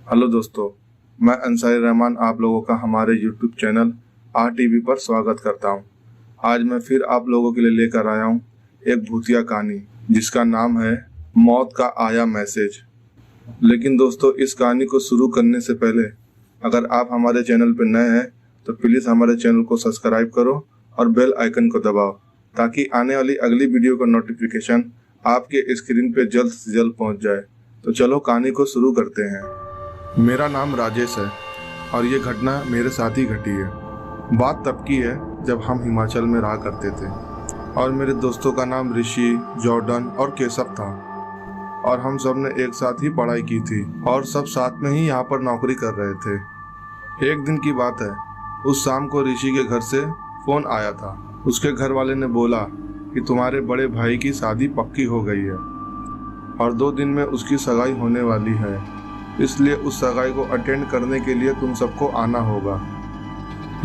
Hello दोस्तों, मैं अंसारी रहमान आप लोगों का हमारे यूट्यूब चैनल RTV पर स्वागत करता हूं। आज मैं फिर आप लोगों के लिए लेकर आया हूं एक भूतिया कहानी जिसका नाम है मौत का आया मैसेज। लेकिन दोस्तों, इस कहानी को शुरू करने से पहले अगर आप हमारे चैनल पर नए हैं तो प्लीज़ हमारे चैनल को सब्सक्राइब करो और बेल आइकन को दबाओ ताकि आने वाली अगली वीडियो का नोटिफिकेशन आपके स्क्रीन पे जल्द से जल्द पहुंच जाए। तो चलो कहानी को शुरू करते हैं। मेरा नाम राजेश है और ये घटना मेरे साथ ही घटी है। बात तब की है जब हम हिमाचल में रहा करते थे और मेरे दोस्तों का नाम ऋषि, जॉर्डन और केशव था और हम सब ने एक साथ ही पढ़ाई की थी और सब साथ में ही यहाँ पर नौकरी कर रहे थे। एक दिन की बात है, उस शाम को ऋषि के घर से फ़ोन आया था। उसके घर वाले ने बोला कि तुम्हारे बड़े भाई की शादी पक्की हो गई है और 2 दिन में उसकी सगाई होने वाली है, इसलिए उस सगाई को अटेंड करने के लिए तुम सबको आना होगा।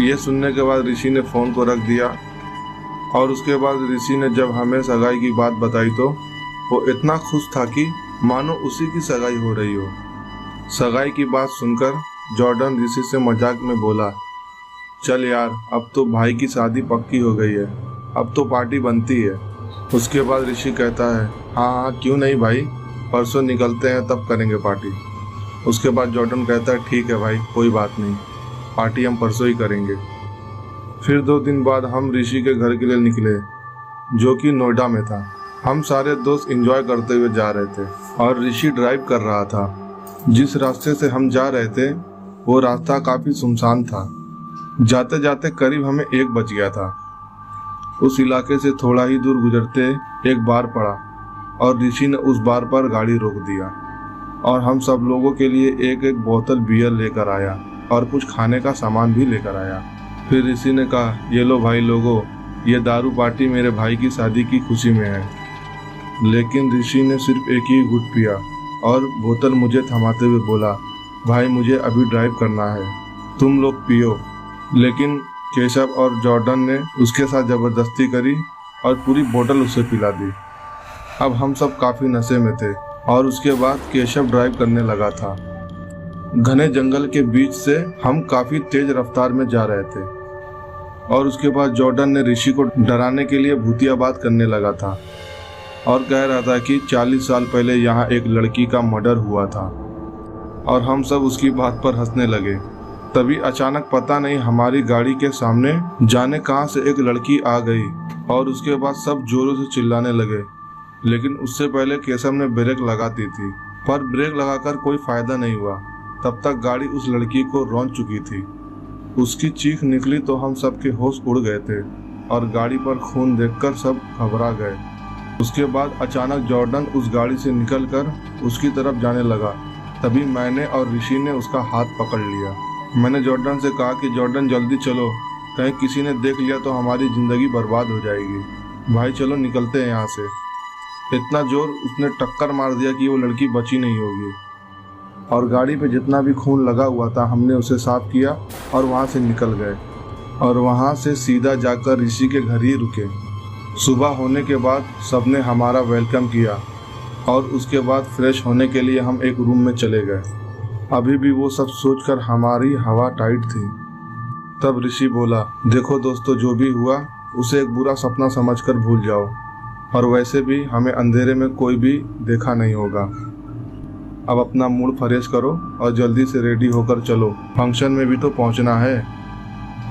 ये सुनने के बाद ऋषि ने फ़ोन को रख दिया और उसके बाद ऋषि ने जब हमें सगाई की बात बताई तो वो इतना खुश था कि मानो उसी की सगाई हो रही हो। सगाई की बात सुनकर जॉर्डन ऋषि से मजाक में बोला, चल यार, अब तो भाई की शादी पक्की हो गई है, अब तो पार्टी बनती है। उसके बाद ऋषि कहता है, हाँ क्यों नहीं भाई, परसों निकलते हैं तब करेंगे पार्टी। उसके बाद जॉर्डन कहता है, ठीक है भाई, कोई बात नहीं, पार्टी हम परसों ही करेंगे। फिर 2 दिन बाद हम ऋषि के घर के लिए निकले जो कि नोएडा में था। हम सारे दोस्त एंजॉय करते हुए जा रहे थे और ऋषि ड्राइव कर रहा था। जिस रास्ते से हम जा रहे थे वो रास्ता काफ़ी सुनसान था। जाते जाते करीब हमें 1 बज गया था। उस इलाके से थोड़ा ही दूर गुजरते एक बार पड़ा और ऋषि ने उस बार पर गाड़ी रोक दिया और हम सब लोगों के लिए एक एक बोतल बियर लेकर आया और कुछ खाने का सामान भी लेकर आया। फिर ऋषि ने कहा, ये लो भाई लोगों, ये दारू पार्टी मेरे भाई की शादी की खुशी में है। लेकिन ऋषि ने सिर्फ एक ही घुट पिया और बोतल मुझे थमाते हुए बोला, भाई मुझे अभी ड्राइव करना है, तुम लोग पियो। लेकिन केशव और जॉर्डन ने उसके साथ ज़बरदस्ती करी और पूरी बोतल उसे पिला दी। अब हम सब काफ़ी नशे में थे और उसके बाद केशव ड्राइव करने लगा था। घने जंगल के बीच से हम काफ़ी तेज रफ्तार में जा रहे थे और उसके बाद जॉर्डन ने ऋषि को डराने के लिए भूतिया बात करने लगा था और कह रहा था कि 40 साल पहले यहाँ एक लड़की का मर्डर हुआ था और हम सब उसकी बात पर हंसने लगे। तभी अचानक पता नहीं हमारी गाड़ी के सामने जाने कहाँ से एक लड़की आ गई और उसके बाद सब जोरों से चिल्लाने लगे। लेकिन उससे पहले केशव ने ब्रेक लगा दी थी, पर ब्रेक लगाकर कोई फायदा नहीं हुआ। तब तक गाड़ी उस लड़की को रौंद चुकी थी। उसकी चीख निकली तो हम सबके होश उड़ गए थे और गाड़ी पर खून देखकर सब घबरा गए। उसके बाद अचानक जॉर्डन उस गाड़ी से निकलकर उसकी तरफ जाने लगा। तभी मैंने और ऋषि ने उसका हाथ पकड़ लिया। मैंने जॉर्डन से कहा कि जॉर्डन जल्दी चलो, कहीं किसी ने देख लिया तो हमारी ज़िंदगी बर्बाद हो जाएगी। भाई चलो निकलते हैं यहाँ से। इतना जोर उसने टक्कर मार दिया कि वो लड़की बची नहीं होगी और गाड़ी पे जितना भी खून लगा हुआ था हमने उसे साफ किया और वहाँ से निकल गए और वहाँ से सीधा जाकर ऋषि के घर ही रुके। सुबह होने के बाद सबने हमारा वेलकम किया और उसके बाद फ्रेश होने के लिए हम एक रूम में चले गए। अभी भी वो सब सोचकर हमारी हवा टाइट थी। तब ऋषि बोला, देखो दोस्तों, जो भी हुआ उसे एक बुरा सपना समझकर भूल जाओ और वैसे भी हमें अंधेरे में कोई भी देखा नहीं होगा। अब अपना मूड फ्रेश करो और जल्दी से रेडी होकर चलो, फंक्शन में भी तो पहुंचना है।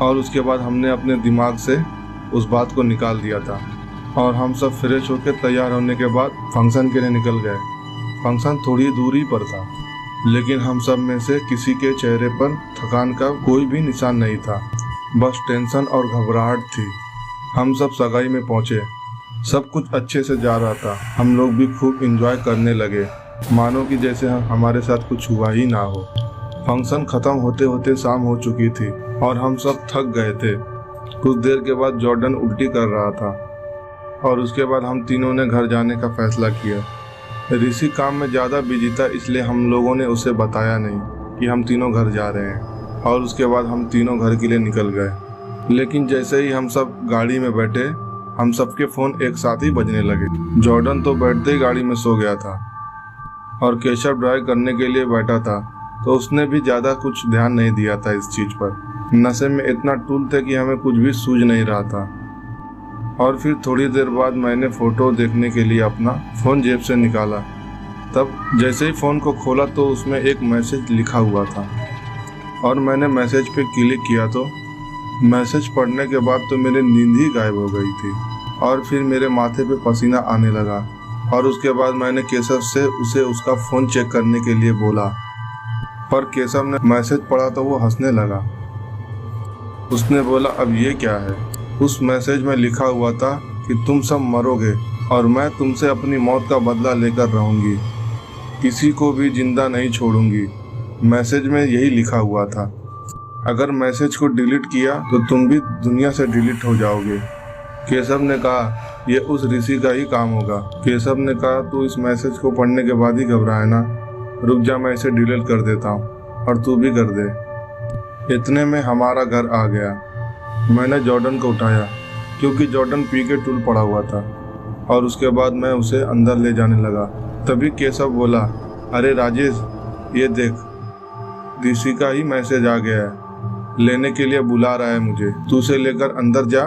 और उसके बाद हमने अपने दिमाग से उस बात को निकाल दिया था और हम सब फ्रेश होकर तैयार होने के बाद फंक्शन के लिए निकल गए। फंक्शन थोड़ी दूरी पर था लेकिन हम सब में से किसी के चेहरे पर थकान का कोई भी निशान नहीं था, बस टेंशन और घबराहट थी। हम सब सगाई में पहुंचे। सब कुछ अच्छे से जा रहा था। हम लोग भी खूब एंजॉय करने लगे, मानो कि जैसे हमारे साथ कुछ हुआ ही ना हो। फंक्शन ख़त्म होते होते शाम हो चुकी थी और हम सब थक गए थे। कुछ देर के बाद जॉर्डन उल्टी कर रहा था और उसके बाद हम तीनों ने घर जाने का फैसला किया। ऋषि काम में ज़्यादा बिजी था, इसलिए हम लोगों ने उसे बताया नहीं कि हम तीनों घर जा रहे हैं और उसके बाद हम तीनों घर के लिए निकल गए। लेकिन जैसे ही हम सब गाड़ी में बैठे हम सबके फ़ोन एक साथ ही बजने लगे। जॉर्डन तो बैठते ही गाड़ी में सो गया था और केशव ड्राइव करने के लिए बैठा था तो उसने भी ज़्यादा कुछ ध्यान नहीं दिया था इस चीज़ पर। नशे में इतना टूल थे कि हमें कुछ भी सूझ नहीं रहा था। और फिर थोड़ी देर बाद मैंने फ़ोटो देखने के लिए अपना फ़ोन जेब से निकाला। तब जैसे ही फ़ोन को खोला तो उसमें एक मैसेज लिखा हुआ था और मैंने मैसेज पे क्लिक किया तो मैसेज पढ़ने के बाद तो मेरी नींद ही गायब हो गई थी और फिर मेरे माथे पे पसीना आने लगा। और उसके बाद मैंने केशव से उसे उसका फ़ोन चेक करने के लिए बोला, पर केशव ने मैसेज पढ़ा तो वो हंसने लगा। उसने बोला, अब ये क्या है? उस मैसेज में लिखा हुआ था कि तुम सब मरोगे और मैं तुमसे अपनी मौत का बदला लेकर रहूंगी, किसी को भी जिंदा नहीं छोड़ूंगी। मैसेज में यही लिखा हुआ था। अगर मैसेज को डिलीट किया तो तुम भी दुनिया से डिलीट हो जाओगे। केशव ने कहा, ये उस ऋषि का ही काम होगा। केशव ने कहा, तू इस मैसेज को पढ़ने के बाद ही घबराए ना, रुक जा, मैं इसे डिलीट कर देता हूँ और तू भी कर दे। इतने में हमारा घर आ गया। मैंने जॉर्डन को उठाया क्योंकि जॉर्डन पी के टूल पड़ा हुआ था और उसके बाद मैं उसे अंदर ले जाने लगा। तभी केशव बोला, अरे राजेश, ये देख, ऋषि का ही मैसेज आ गया है, लेने के लिए बुला रहा है मुझे। तू उसे लेकर अंदर जा,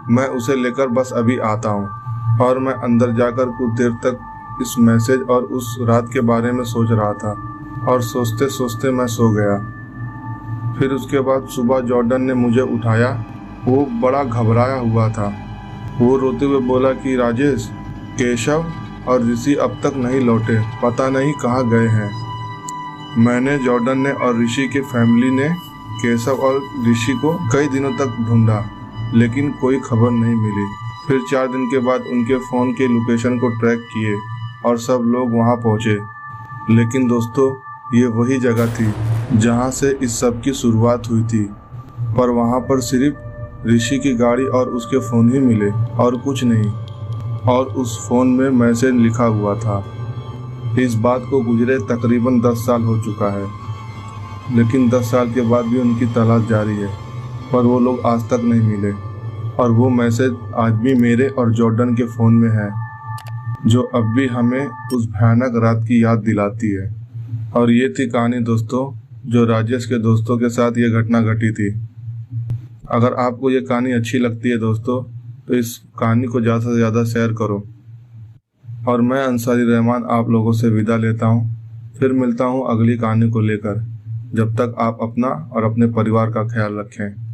मैं उसे लेकर बस अभी आता हूँ। और मैं अंदर जाकर कुछ देर तक इस मैसेज और उस रात के बारे में सोच रहा था और सोचते सोचते मैं सो गया। फिर उसके बाद सुबह जॉर्डन ने मुझे उठाया। वो बड़ा घबराया हुआ था। वो रोते हुए बोला कि राजेश, केशव और ऋषि अब तक नहीं लौटे, पता नहीं कहाँ गए हैं। मैंने, जॉर्डन ने और ऋषि के फैमिली ने केशव और ऋषि को कई दिनों तक ढूंढा, लेकिन कोई खबर नहीं मिली। फिर 4 दिन के बाद उनके फ़ोन के लोकेशन को ट्रैक किए और सब लोग वहां पहुंचे। लेकिन दोस्तों, ये वही जगह थी जहां से इस सब की शुरुआत हुई थी, पर वहां पर सिर्फ ऋषि की गाड़ी और उसके फ़ोन ही मिले और कुछ नहीं। और उस फ़ोन में मैसेज लिखा हुआ था। इस बात को गुजरे तकरीबन 10 साल हो चुका है, लेकिन 10 साल के बाद भी उनकी तलाश जारी है, पर वो लोग आज तक नहीं मिले। और वो मैसेज आज भी मेरे और जॉर्डन के फ़ोन में है, जो अब भी हमें उस भयानक रात की याद दिलाती है। और ये थी कहानी दोस्तों, जो राजेश के दोस्तों के साथ ये घटना घटी थी। अगर आपको ये कहानी अच्छी लगती है दोस्तों, तो इस कहानी को ज़्यादा से ज़्यादा शेयर करो। और मैं अंसारी रहमान आप लोगों से विदा लेता हूँ। फिर मिलता हूँ अगली कहानी को लेकर। जब तक आप अपना और अपने परिवार का ख्याल रखें।